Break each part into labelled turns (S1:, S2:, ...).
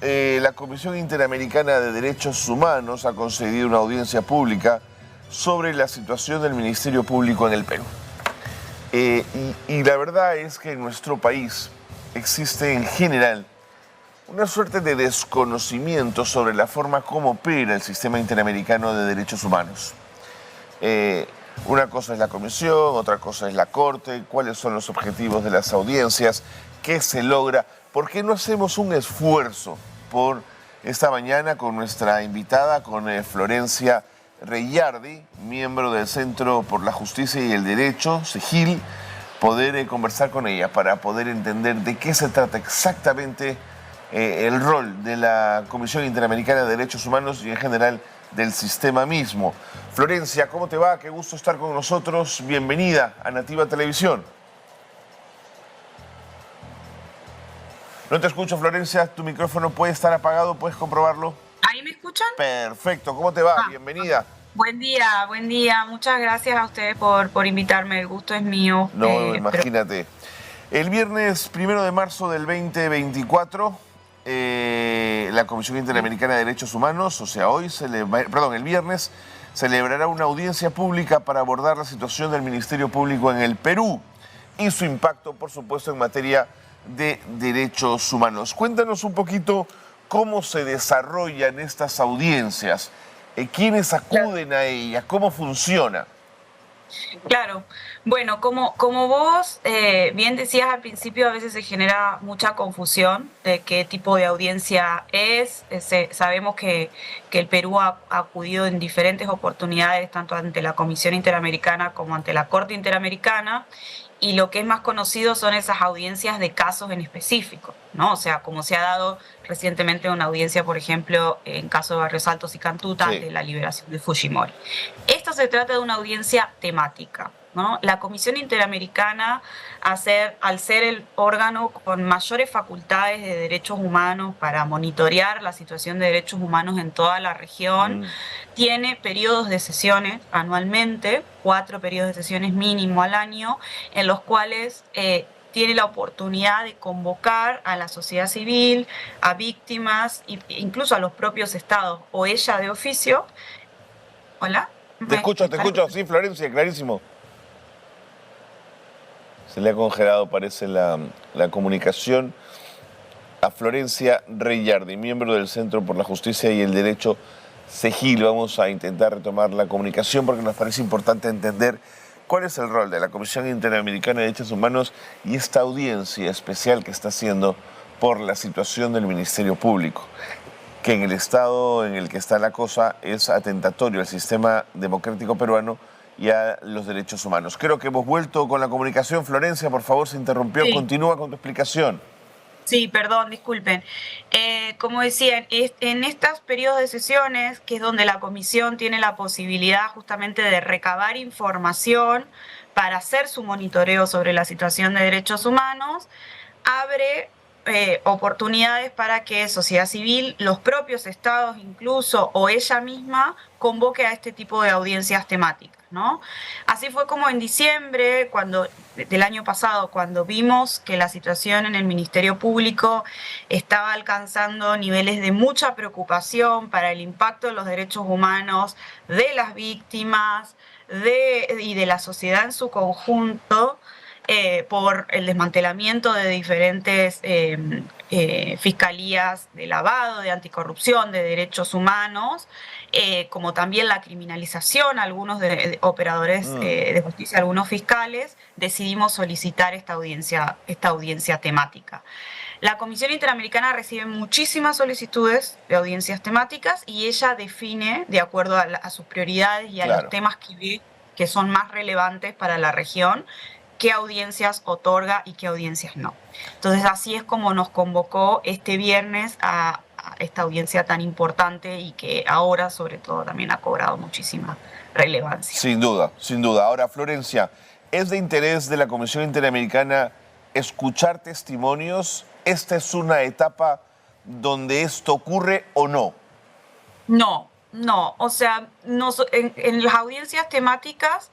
S1: La Comisión Interamericana de Derechos Humanos ha concedido una audiencia pública sobre la situación del Ministerio Público en el Perú. Y la verdad es que en nuestro país existe en general una suerte de desconocimiento sobre la forma como opera el sistema interamericano de derechos humanos. Una cosa es la comisión, otra cosa es la corte, cuáles son los objetivos de las audiencias, qué se logra. ¿Por qué no hacemos un esfuerzo por esta mañana con nuestra invitada, con Florencia Reyardi, miembro del Centro por la Justicia y el Derecho, CEGIL, poder conversar con ella para poder entender de qué se trata exactamente el rol de la Comisión Interamericana de Derechos Humanos y en general del sistema mismo? Florencia, ¿cómo te va? Qué gusto estar con nosotros. Bienvenida a Nativa Televisión. No te escucho, Florencia. Tu micrófono puede estar apagado. ¿Puedes comprobarlo?
S2: ¿Ahí me escuchan?
S1: Perfecto. ¿Cómo te va? Bienvenida.
S2: Buen día, buen día. Muchas gracias a ustedes por invitarme. El gusto es mío.
S1: No, imagínate. El viernes 1 de marzo del 2024, la Comisión Interamericana de Derechos Humanos, o sea, el viernes, celebrará una audiencia pública para abordar la situación del Ministerio Público en el Perú y su impacto, por supuesto, en materia de derechos humanos. Cuéntanos un poquito cómo se desarrollan estas audiencias, quiénes acuden a ellas, cómo funciona.
S2: Claro, bueno, como vos bien decías al principio, a veces se genera mucha confusión de qué tipo de audiencia es. Sabemos que el Perú ha acudido en diferentes oportunidades, tanto ante la Comisión Interamericana como ante la Corte Interamericana, y lo que es más conocido son esas audiencias de casos en específico, ¿no? O sea, como se ha dado recientemente una audiencia, por ejemplo, en caso de Barrios Altos y Cantuta,
S1: Sí.
S2: de la liberación de Fujimori. Esto se trata de una audiencia temática, ¿no? La Comisión Interamericana, al ser el órgano con mayores facultades de derechos humanos para monitorear la situación de derechos humanos en toda la región, tiene periodos de sesiones anualmente, 4 periodos de sesiones mínimo al año, en los cuales tiene la oportunidad de convocar a la sociedad civil, a víctimas e incluso a los propios estados o ella de oficio. ¿Hola?
S1: Te escucho, sí, Florencia, clarísimo. Se le ha congelado, parece, la comunicación a Florencia Reyardi, miembro del Centro por la Justicia y el Derecho, CEGIL. Vamos a intentar retomar la comunicación porque nos parece importante entender cuál es el rol de la Comisión Interamericana de Derechos Humanos y esta audiencia especial que está haciendo por la situación del Ministerio Público, que en el estado en el que está la cosa es atentatorio al sistema democrático peruano y a los derechos humanos. Creo que hemos vuelto con la comunicación. Florencia, por favor, se interrumpió.
S2: Sí.
S1: Continúa con tu explicación.
S2: Sí, perdón, disculpen. Como decía, en estos periodos de sesiones, que es donde la comisión tiene la posibilidad justamente de recabar información para hacer su monitoreo sobre la situación de derechos humanos, abre oportunidades para que sociedad civil, los propios estados incluso, o ella misma, convoque a este tipo de audiencias temáticas, ¿no? Así fue como en diciembre del año pasado, cuando vimos que la situación en el Ministerio Público estaba alcanzando niveles de mucha preocupación para el impacto de los derechos humanos de las víctimas y de la sociedad en su conjunto, por el desmantelamiento de diferentes fiscalías de lavado, de anticorrupción, de derechos humanos, como también la criminalización a algunos de operadores de justicia, algunos fiscales, decidimos solicitar esta audiencia temática. La Comisión Interamericana recibe muchísimas solicitudes de audiencias temáticas y ella define, de acuerdo a sus prioridades y a los temas que ve que son más relevantes para la región, qué audiencias otorga y qué audiencias no. Entonces así es como nos convocó este viernes a esta audiencia tan importante y que ahora sobre todo también ha cobrado muchísima relevancia.
S1: Sin duda, sin duda. Ahora, Florencia, ¿es de interés de la Comisión Interamericana escuchar testimonios? ¿Esta es una etapa donde esto ocurre o no?
S2: No, o sea, en las audiencias temáticas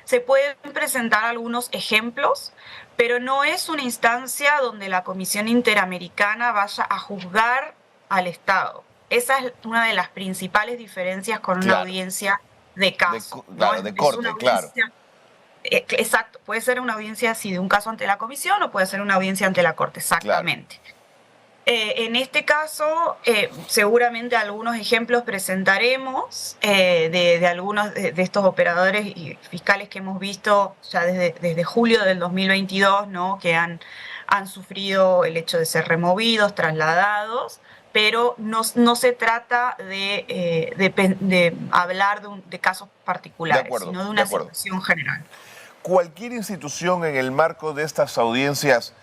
S2: se pueden presentar algunos ejemplos, pero no es una instancia donde la Comisión Interamericana vaya a juzgar al Estado. Esa es una de las principales diferencias con una audiencia de caso.
S1: Claro, de corte, claro.
S2: Exacto, puede ser una audiencia así de un caso ante la comisión o puede ser una audiencia ante la corte, exactamente. Claro. En este caso, seguramente algunos ejemplos presentaremos de algunos de estos operadores y fiscales que hemos visto ya desde julio del 2022, ¿no? Que han sufrido el hecho de ser removidos, trasladados, pero no se trata de hablar de casos particulares, sino de una situación general.
S1: Cualquier institución en el marco de estas audiencias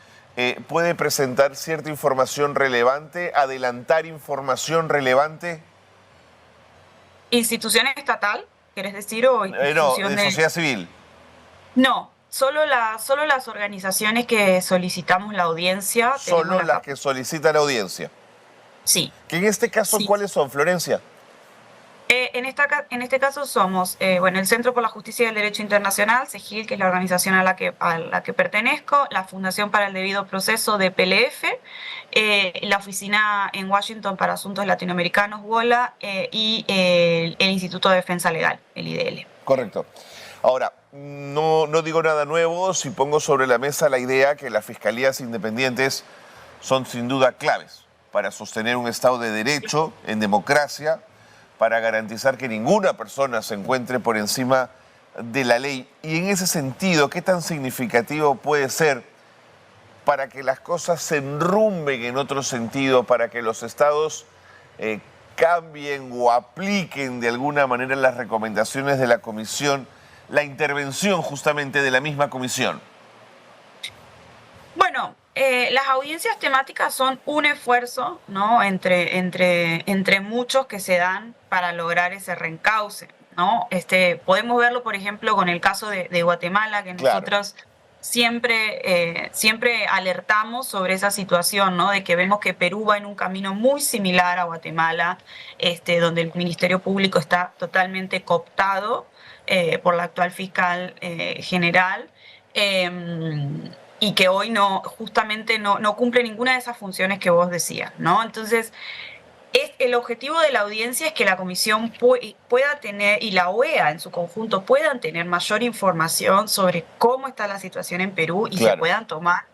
S1: puede presentar cierta información relevante, adelantar información relevante.
S2: ¿Institución estatal, querés decir? O institución
S1: no, de sociedad civil.
S2: No, solo las organizaciones que solicitamos la audiencia.
S1: Solo las que solicitan la audiencia.
S2: Sí.
S1: Que en este caso, sí. ¿Cuáles son, Florencia?
S2: En este caso somos el Centro por la Justicia y el Derecho Internacional, CEGIL, que es la organización a la que pertenezco, la Fundación para el Debido Proceso de PLF, la Oficina en Washington para Asuntos Latinoamericanos, WOLA, y el Instituto de Defensa Legal, el IDL.
S1: Correcto. Ahora, no digo nada nuevo si pongo sobre la mesa la idea que las fiscalías independientes son sin duda claves para sostener un Estado de Derecho en democracia, para garantizar que ninguna persona se encuentre por encima de la ley. Y en ese sentido, ¿qué tan significativo puede ser para que las cosas se enrumben en otro sentido, para que los estados cambien o apliquen de alguna manera las recomendaciones de la comisión, la intervención justamente de la misma comisión?
S2: Bueno, las audiencias temáticas son un esfuerzo, ¿no? entre muchos que se dan para lograr ese reencauce, ¿no? Podemos verlo, por ejemplo, con el caso de Guatemala, que nosotros siempre alertamos sobre esa situación, ¿no? De que vemos que Perú va en un camino muy similar a Guatemala, donde el Ministerio Público está totalmente cooptado por la actual fiscal general. Y que hoy justamente no cumple ninguna de esas funciones que vos decías, ¿no? Entonces, el objetivo de la audiencia es que la comisión pueda tener, y la OEA en su conjunto, puedan tener mayor información sobre cómo está la situación en Perú y se puedan tomar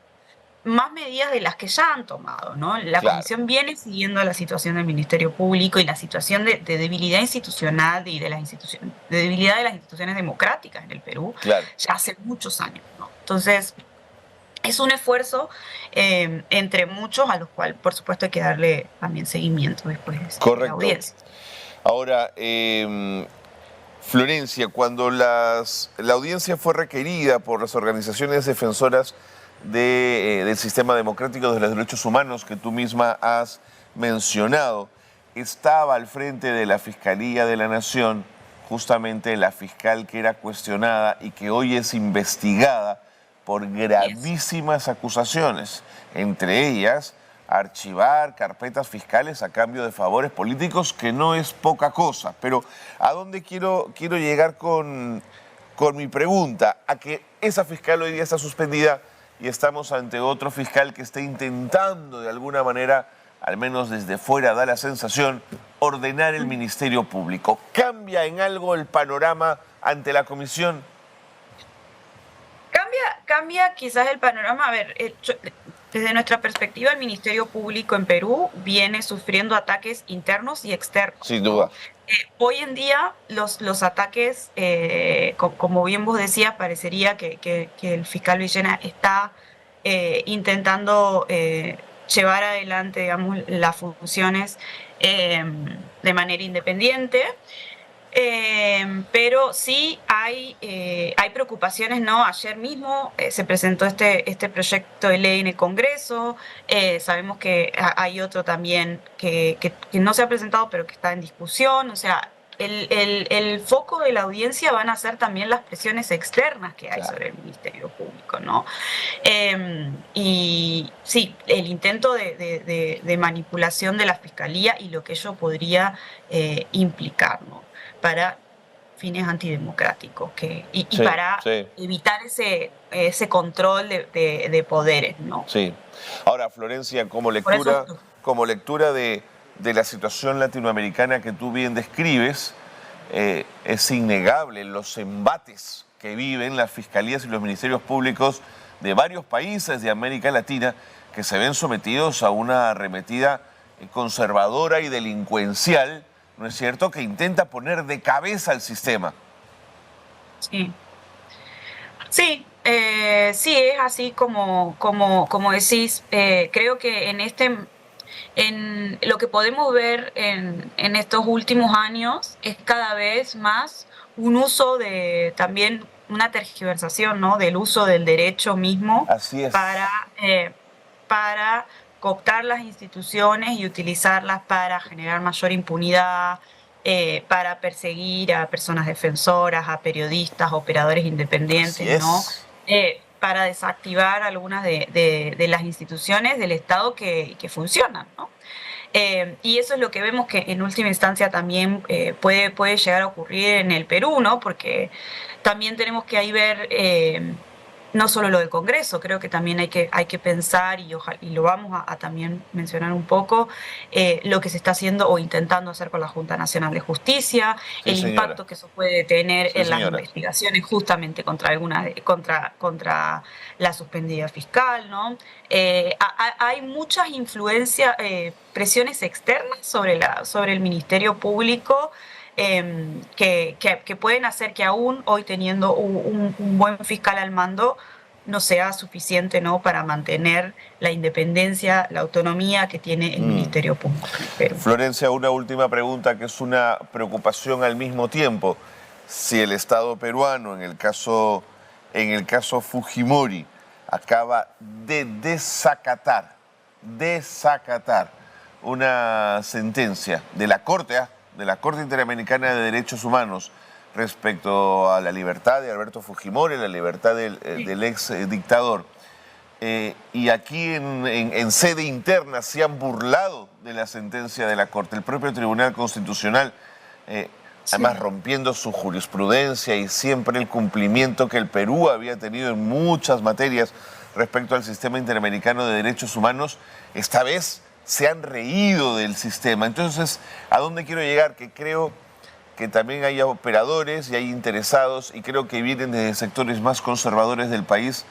S2: más medidas de las que ya han tomado, ¿no? La comisión viene siguiendo la situación del Ministerio Público y la situación de debilidad institucional y de debilidad de las instituciones democráticas en el Perú ya hace muchos años, ¿no? Entonces, es un esfuerzo entre muchos a los cuales, por supuesto, hay que darle también seguimiento después de la audiencia.
S1: Ahora, Florencia, cuando la audiencia fue requerida por las organizaciones defensoras del sistema democrático de los derechos humanos que tú misma has mencionado, estaba al frente de la Fiscalía de la Nación justamente la fiscal que era cuestionada y que hoy es investigada por gravísimas acusaciones, entre ellas archivar carpetas fiscales a cambio de favores políticos, que no es poca cosa. Pero ¿a dónde quiero llegar con mi pregunta? A que esa fiscal hoy día está suspendida y estamos ante otro fiscal que está intentando de alguna manera, al menos desde fuera da la sensación, ordenar el Ministerio Público. ¿Cambia en algo el panorama ante la comisión?
S2: Cambia quizás el panorama. A ver, desde nuestra perspectiva, el Ministerio Público en Perú viene sufriendo ataques internos y externos.
S1: Sin duda.
S2: Hoy en día los ataques, como bien vos decías, parecería que el fiscal Villena está intentando llevar adelante, digamos, las funciones de manera independiente. Pero sí hay preocupaciones, ¿no? Ayer mismo se presentó este proyecto de ley en el Congreso. Sabemos que hay otro también que no se ha presentado, pero que está en discusión. O sea, el foco de la audiencia van a ser también las presiones externas que hay sobre el Ministerio Público, ¿no? Y sí, el intento de manipulación de la Fiscalía y lo que ello podría implicar, ¿no? Para fines antidemocráticos para evitar ese control de poderes, ¿no?
S1: Sí. Ahora, Florencia, como lectura de de la situación latinoamericana que tú bien describes, es innegable los embates que viven las fiscalías y los ministerios públicos de varios países de América Latina que se ven sometidos a una arremetida conservadora y delincuencial, ¿no es cierto?, que intenta poner de cabeza al sistema.
S2: Sí, sí, sí, es así como decís. Creo que en lo que podemos ver en estos últimos años es cada vez más un uso también una tergiversación, ¿no?, del uso del derecho mismo
S1: Así es.
S2: Para cooptar las instituciones y utilizarlas para generar mayor impunidad, para perseguir a personas defensoras, a periodistas, operadores independientes, ¿no? Para desactivar algunas de las instituciones del Estado que funcionan, ¿no? Y eso es lo que vemos que en última instancia también puede llegar a ocurrir en el Perú, ¿no? Porque también tenemos que ahí ver no solo lo del Congreso, creo que también hay que pensar, y lo vamos a también mencionar un poco, lo que se está haciendo o intentando hacer con la Junta Nacional de Justicia,
S1: Sí,
S2: el
S1: señora.
S2: impacto que eso puede tener
S1: Sí,
S2: en las
S1: señora.
S2: investigaciones justamente contra la suspendida fiscal, ¿no? Hay muchas influencias, presiones externas sobre el Ministerio Público, que pueden hacer que aún hoy teniendo un buen fiscal al mando no sea suficiente, ¿no?, para mantener la independencia, la autonomía que tiene el Ministerio Público en el Perú.
S1: Florencia, una última pregunta que es una preocupación al mismo tiempo. Si el Estado peruano, en el caso Fujimori, acaba de desacatar una sentencia de la Corte Interamericana de Derechos Humanos respecto a la libertad de Alberto Fujimori, la libertad del ex dictador, y aquí en sede interna se han burlado de la sentencia de la Corte, el propio Tribunal Constitucional, además rompiendo su jurisprudencia y siempre el cumplimiento que el Perú había tenido en muchas materias respecto al sistema interamericano de derechos humanos, esta vez se han reído del sistema. Entonces, ¿a dónde quiero llegar? Que creo que también hay operadores y hay interesados, y creo que vienen desde sectores más conservadores del país,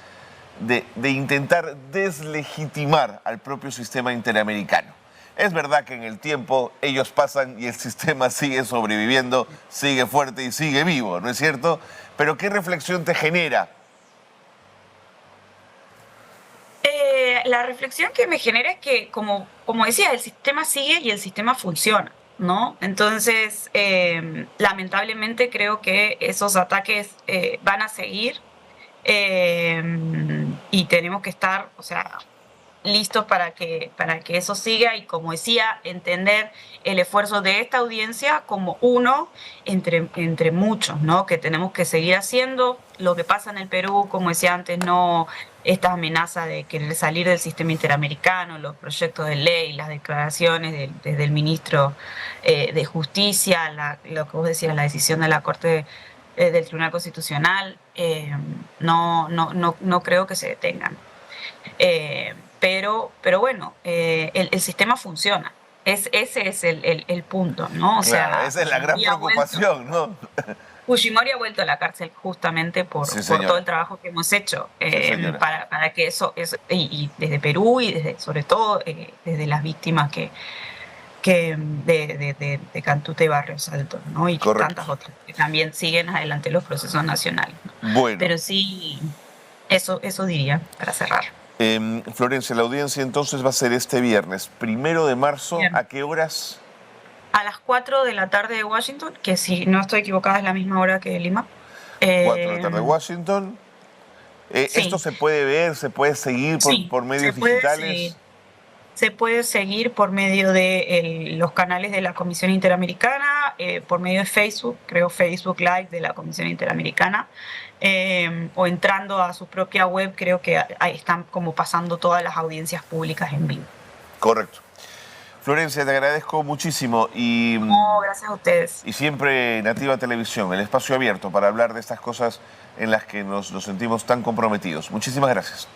S1: de intentar deslegitimar al propio sistema interamericano. Es verdad que en el tiempo ellos pasan y el sistema sigue sobreviviendo, sigue fuerte y sigue vivo, ¿no es cierto? Pero ¿qué reflexión te genera?
S2: La reflexión que me genera es que, como decía, el sistema sigue y el sistema funciona, ¿no? Entonces, lamentablemente creo que esos ataques van a seguir, y tenemos que estar, o sea, listos para que eso siga, y, como decía, entender el esfuerzo de esta audiencia como uno entre muchos, ¿no?, que tenemos que seguir haciendo. Lo que pasa en el Perú, como decía antes, no, esta amenaza de querer salir del sistema interamericano, los proyectos de ley, las declaraciones desde el ministro de Justicia, lo que vos decías, la decisión de la Corte del Tribunal Constitucional, no creo que se detengan. Pero bueno, el sistema funciona. Ese es el punto, ¿no? O
S1: Claro,
S2: sea,
S1: esa es la gran preocupación, ¿no?
S2: Fujimori ha vuelto a la cárcel justamente por todo el trabajo que hemos hecho, para que eso y desde Perú y sobre todo desde las víctimas de Cantuta y Barrios Altos, ¿no? Y tantas otras que también siguen adelante los procesos nacionales, ¿no?
S1: Bueno.
S2: Pero sí, eso diría para cerrar.
S1: Florencia, la audiencia entonces va a ser este viernes, 1 de marzo,
S2: Bien.
S1: ¿a qué horas?
S2: A las 4 de la tarde de Washington, que si no estoy equivocada es la misma hora que Lima.
S1: 4 de la tarde de Washington.
S2: Sí.
S1: ¿Esto se puede ver, se puede seguir por medios digitales?
S2: Se puede seguir por medio de los canales de la Comisión Interamericana, por medio de Facebook, creo Facebook Live de la Comisión Interamericana, o entrando a su propia web. Creo que ahí están como pasando todas las audiencias públicas en vivo.
S1: Correcto. Florencia, te agradezco muchísimo y...
S2: No, gracias a ustedes.
S1: Y siempre Nativa Televisión, el espacio abierto para hablar de estas cosas en las que nos sentimos tan comprometidos. Muchísimas gracias.